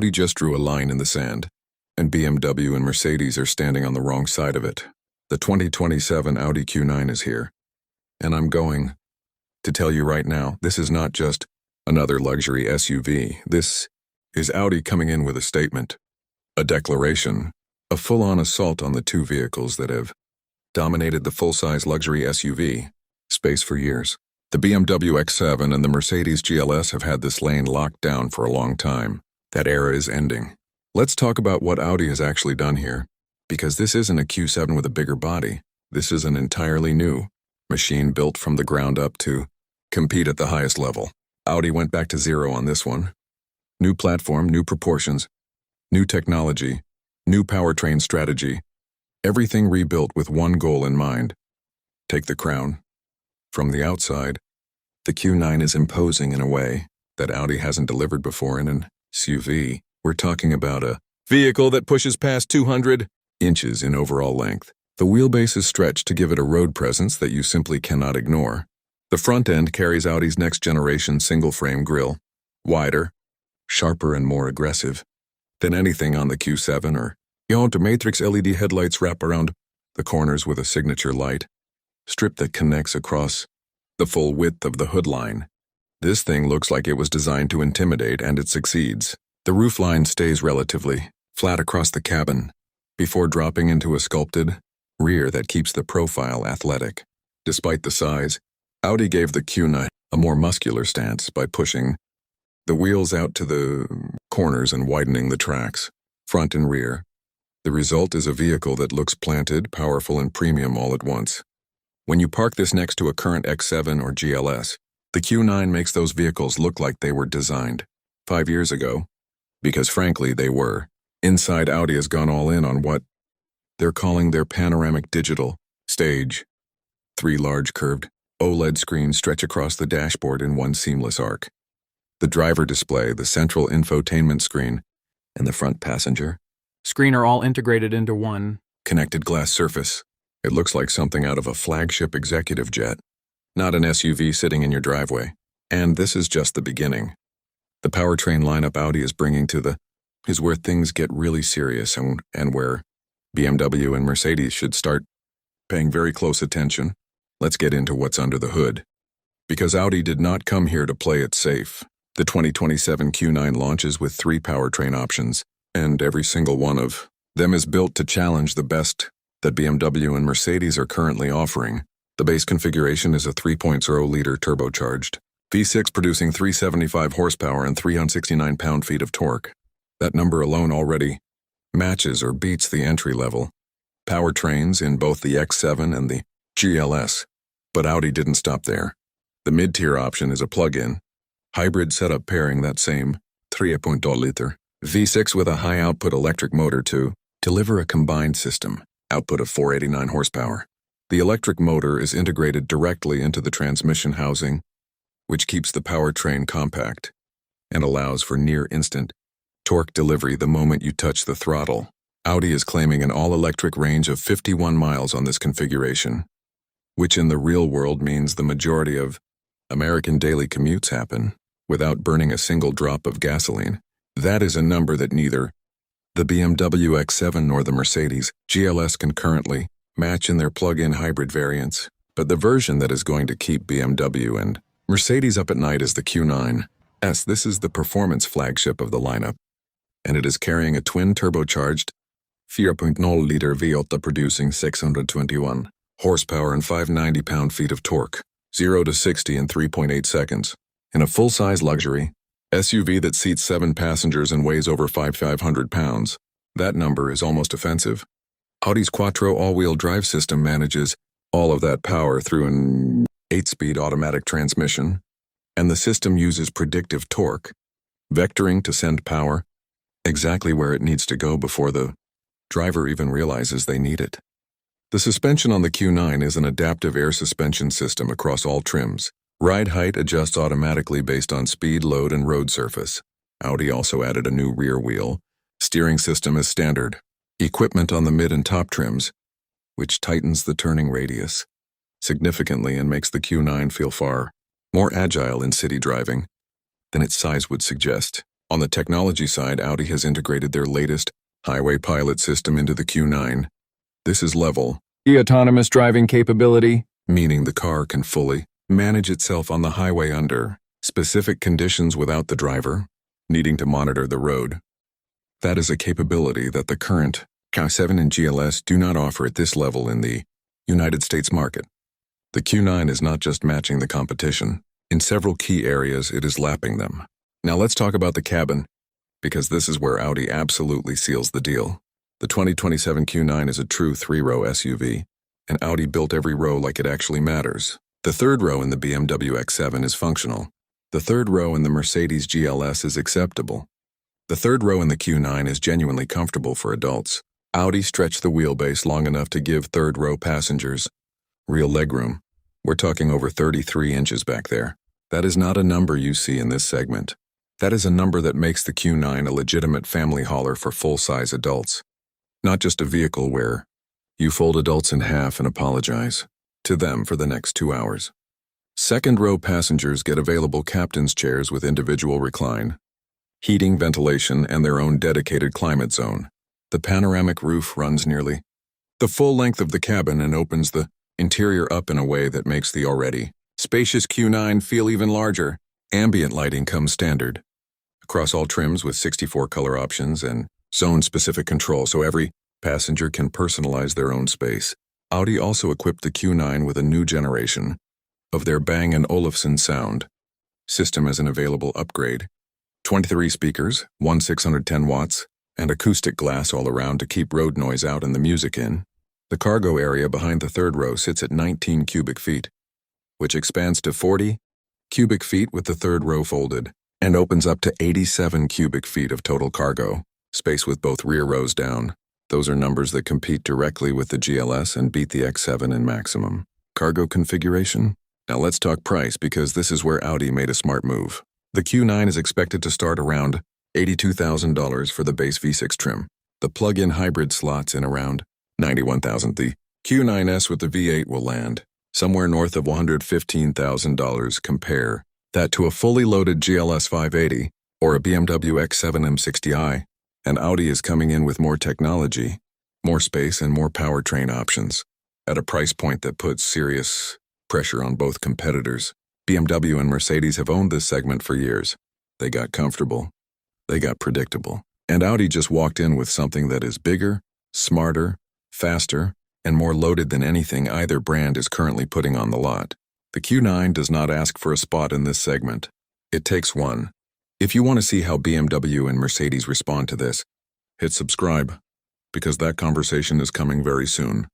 Audi just drew a line in the sand, and BMW and Mercedes are standing on the wrong side of it. The 2027 Audi Q9 is here, and I'm going to tell you right now, this is not just another luxury SUV. This is Audi coming in with a statement, a declaration, a full-on assault on the two vehicles that have dominated the full-size luxury SUV space for years. The BMW X7 and the Mercedes GLS have had this lane locked down for a long time. That era is ending. Let's talk about what Audi has actually done here, because this isn't a Q7 with a bigger body. This is an entirely new machine built from the ground up to compete at the highest level. Audi went back to zero on this one. New platform, new proportions, new technology, new powertrain strategy. Everything rebuilt with one goal in mind: take the crown. From the outside, the Q9 is imposing in a way that Audi hasn't delivered before in an SUV. We're talking about a vehicle that pushes past 200 inches in overall length. The wheelbase is stretched to give it a road presence that you simply cannot ignore. The front end carries Audi's next-generation single-frame grille, wider, sharper, and more aggressive than anything on the Q7 or beyond. Matrix LED headlights wrap around the corners with a signature light strip that connects across the full width of the hood line. This thing looks like it was designed to intimidate, and it succeeds. The roofline stays relatively flat across the cabin before dropping into a sculpted rear that keeps the profile athletic. Despite the size, Audi gave the Q9 a more muscular stance by pushing the wheels out to the corners and widening the tracks, front and rear. The result is a vehicle that looks planted, powerful, and premium all at once. When you park this next to a current X7 or GLS, the Q9 makes those vehicles look like they were designed 5 years ago, because frankly they were. Inside, Audi has gone all in on what they're calling their panoramic digital stage. 3 large curved OLED screens stretch across the dashboard in one seamless arc. The driver display, the central infotainment screen, and the front passenger screen are all integrated into one connected glass surface. It looks like something out of a flagship executive jet, not an SUV sitting in your driveway. And this is just the beginning. The powertrain lineup Audi is bringing is where things get really serious and where BMW and Mercedes should start paying very close attention. Let's get into what's under the hood. Because Audi did not come here to play it safe. The 2027 Q9 launches with 3 powertrain options, and every single one of them is built to challenge the best that BMW and Mercedes are currently offering. The base configuration is a 3.0-liter turbocharged V6 producing 375 horsepower and 369 pound-feet of torque. That number alone already matches or beats the entry-level powertrains in both the X7 and the GLS. But Audi didn't stop there. The mid-tier option is a plug-in hybrid setup pairing that same 3.0-liter V6 with a high-output electric motor to deliver a combined system output of 489 horsepower. The electric motor is integrated directly into the transmission housing, which keeps the powertrain compact and allows for near-instant torque delivery the moment you touch the throttle. Audi is claiming an all-electric range of 51 miles on this configuration, which in the real world means the majority of American daily commutes happen without burning a single drop of gasoline. That is a number that neither the BMW X7 nor the Mercedes GLS can currently match in their plug-in hybrid variants. But the version that is going to keep BMW and Mercedes up at night is the Q9. This is the performance flagship of the lineup, and it is carrying a twin turbocharged 4.0-liter V8 producing 621 horsepower and 590 pound-feet of torque, 0 to 60 in 3.8 seconds. In a full-size luxury SUV that seats 7 passengers and weighs over 500 pounds. That number is almost offensive. Audi's Quattro all-wheel drive system manages all of that power through an 8-speed automatic transmission, and the system uses predictive torque vectoring to send power exactly where it needs to go before the driver even realizes they need it. The suspension on the Q9 is an adaptive air suspension system across all trims. Ride height adjusts automatically based on speed, load, and road surface. Audi also added a new rear wheel. Steering system is standard. Equipment on the mid and top trims, which tightens the turning radius significantly and makes the Q9 feel far more agile in city driving than its size would suggest. On the technology side, Audi has integrated their latest highway pilot system into the Q9. This is level, Autonomous driving capability. meaning the car can fully manage itself on the highway under specific conditions without the driver needing to monitor the road. That is a capability that the current Q7 and GLS do not offer at this level in the United States market. The Q9 is not just matching the competition. In several key areas, it is lapping them. Now let's talk about the cabin, because this is where Audi absolutely seals the deal. The 2027 Q9 is a true three-row SUV, and Audi built every row like it actually matters. The third row in the BMW X7 is functional. The third row in the Mercedes GLS is acceptable. The third row in the Q9 is genuinely comfortable for adults. Audi stretched the wheelbase long enough to give third-row passengers real legroom. We're talking over 33 inches back there. That is not a number you see in this segment. That is a number that makes the Q9 a legitimate family hauler for full-size adults. Not just a vehicle where you fold adults in half and apologize to them for the next 2 hours. Second-row passengers get available captain's chairs with individual recline, heating, ventilation, and their own dedicated climate zone. The panoramic roof runs nearly the full length of the cabin and opens the interior up in a way that makes the already spacious Q9 feel even larger. Ambient lighting comes standard across all trims with 64 color options and zone-specific control, so every passenger can personalize their own space. Audi also equipped the Q9 with a new generation of their Bang & Olufsen sound system as an available upgrade. 23 speakers, 610 watts, and acoustic glass all around to keep road noise out and the music in. The cargo area behind the third row sits at 19 cubic feet, which expands to 40 cubic feet with the third row folded, and opens up to 87 cubic feet of total cargo space with both rear rows down. Those are numbers that compete directly with the GLS and beat the X7 in maximum cargo configuration. Now let's talk price, because this is where Audi made a smart move. The Q9 is expected to start around $82,000 for the base V6 trim. The plug-in hybrid slots in around $91,000. The Q9S with the V8 will land somewhere north of $115,000. Compare that to a fully loaded GLS 580 or a BMW X7 M60i, and Audi is coming in with more technology, more space, and more powertrain options at a price point that puts serious pressure on both competitors. BMW and Mercedes have owned this segment for years. They got comfortable. They got predictable. And Audi just walked in with something that is bigger, smarter, faster, and more loaded than anything either brand is currently putting on the lot. The Q9 does not ask for a spot in this segment. It takes one. If you want to see how BMW and Mercedes respond to this, hit subscribe, because that conversation is coming very soon.